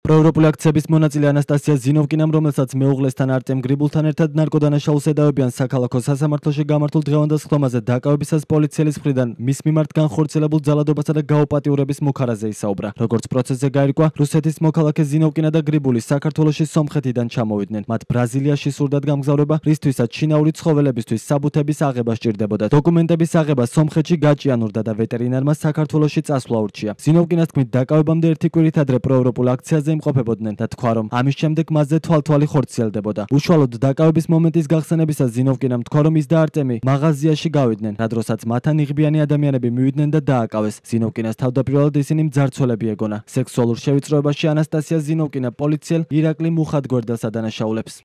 პროევროპული აქციების მონაწილე ანასტასია ზინოვკინამ, რომელსაც მეუღლესთან არტემ გრიბულთან ერთად ნარკოდანაშაულს ედავებიან საქალაქო სასამართლოში გამართულ დღევანდელ სხდომაზე დაკავებისას პოლიციელის მხრიდან მის მიმართ განხორციელებულ ძალადობასა და გაუპატიურების მუქარაზე ისაუბრა. Როგორც პროცესზე გაირკვა, რუსეთის მოქალაქე ზინოვკინა და გრიბული საქართველოში სომხეთიდან ჩამოვიდნენ. მათ ბრაზილიაში სურდათ გამგზავრება, რისთვისაც ჩინაური ცხოველებისთვის საბუთების აღება სჭირდებოდათ. დოკუმენტების აღება სომხეთში გაჭიანურდა და ვეტერინარმა საქართველოში წასვლა ურჩია. ზინოვკინას თქმით, დაკავებამდე ერთი კვირით ადრე პროევროპულ აქციაზე იმყოფებოდნენ და თქვა, რომ ამის შემდეგ მასზე თვალთვალი ხორციელდებოდა. უშუალოდ დაკავების მომენტის გახსენებისას ზინოვკინამ თქვა, რომ ის და არტემი მაღაზიაში გავიდნენ, რადგანაც მათთან იღბიანი ადამიანები მივიდნენ და დააკავეს. ზინოვკინას თავდაპირველად ისინი მძარცველები ეგონა. სექსუალურ შევიწროებაში ანასტასია ზინოვკინა პოლიციელ ირაკლი მუხათგვერდელს ადანაშაულებს.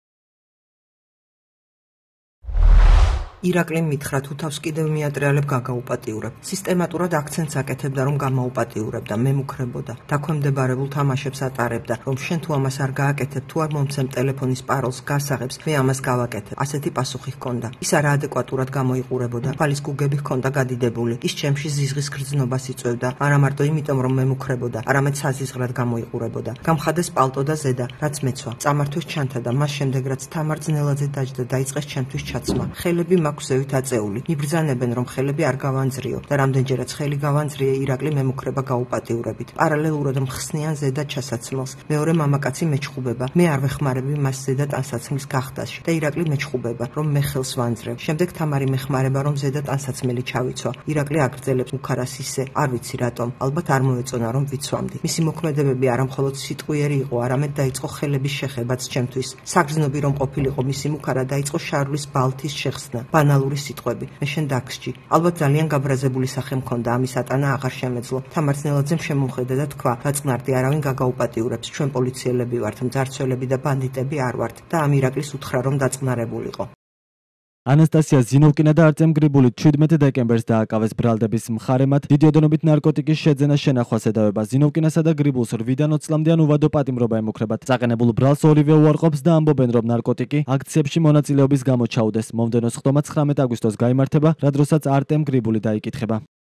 ირაკლიმ მითხრა, თუ თავს კიდევ მიატრიალებ გაგაუპატიურებ. სისტემატურად აქცენტს აკეთებდა, რომ გამაუპატიურებდა, მემუქრებოდა, დაქვემდებარებულ თამაშებს ატარებდა, რომ შენ თუ ამას არ გააკეთებ, თუ არ მომცემ ტელეფონის პაროლს გასაღებს, მე ამას გავაკეთებ. ასეთი პასუხი ჰქონდა. ის არაადეკვატურად გამოიყურებოდა, თვალის გუგები ჰქონდა გადიდებული. ის ჩემში ზიზღის გრძნობას იწვევდა, არა მარტო იმიტომ, რომ მემუქრებოდა, არამედ საზიზღრად გამოიყურებოდა. გამხადეს პალტო და ზედა, რაც მეცვა. წამართვის ჩანთა და მას შემდეგ რაც თამარ ძნელაძე დაჯდა, დაიწყეს ჩემთვის ჩაცმა. ხელები მაქვსევით აწეული. მიბრძანებენ, რომ ხელები არ გავანძრიო და რამდენჯერაც ხელი გავანძრიე, ირაკლი მემუქრება გაუპატიურებით. პარალელურად მხსნიან ზედა ჩასაცმელს. მეორე მამაკაცი მეჩხუბება. მე არ ვეხმარები მას ზედა ტანსაცმლის გახდაში და ირაკლი მეჩხუბება, რომ მე ხელს ვანძრევ. შემდეგ თამარი მეხმარება, რომ ზედა ტანსაცმელი ჩავიცვა. ირაკლი აგრძელებს მუქარას ისე, არ ვიცი რატომ, ალბათ არ მოეწონა, რომ ვიცვამდი. მისი მოქმედებები არამხოლოდ სიტყვიერი იყო, არამედ დაიწყო ხელების შეხებაც ჩემთვის. საგრძნობი რომ ყოფილიყო მისი მუქარა, დაიწყო შარვის ბალთის შეხსნა. ბანალური სიტყვები. მე შენ დაგსჯი. ალბათ ძალიან გაბრაზებული სახე მქონდა, ამის ატანა აღარ შემეძლო. თამარ ძნელაძემ შემომხედა და თქვა, რაწნარდი არავინ გაგაუპატიურებს, ჩვენ პოლიციელები ვართ, მძარცველები და ბანდიტები არ ვართ და ამ ირაკლის უთხრა, რომ დაწყნარებულიყო. ანასტასია ზინოვკინა და არტემ გრიბული 17 დეკემბერს დააკავეს ბრალდების მხარემად დიდი ოდენობით ნარკოტიკის შეძენა შენახვას ედავება. ზინოვკინასა და გრიბულს 8-დან 20 წლამდე უვადო პატიმრობა ემუქრებათ. წაყენებულ ბრალს ორივე უარყოფს და ამბობენ, რომ ნარკოტიკი აქციებში მონაწილეობის გამო ჩაუდეს. მომდევნო სხდომა 19 აგვისტოს გაიმართება, რა დროსაც არტემ გრიბული დაიკითხება.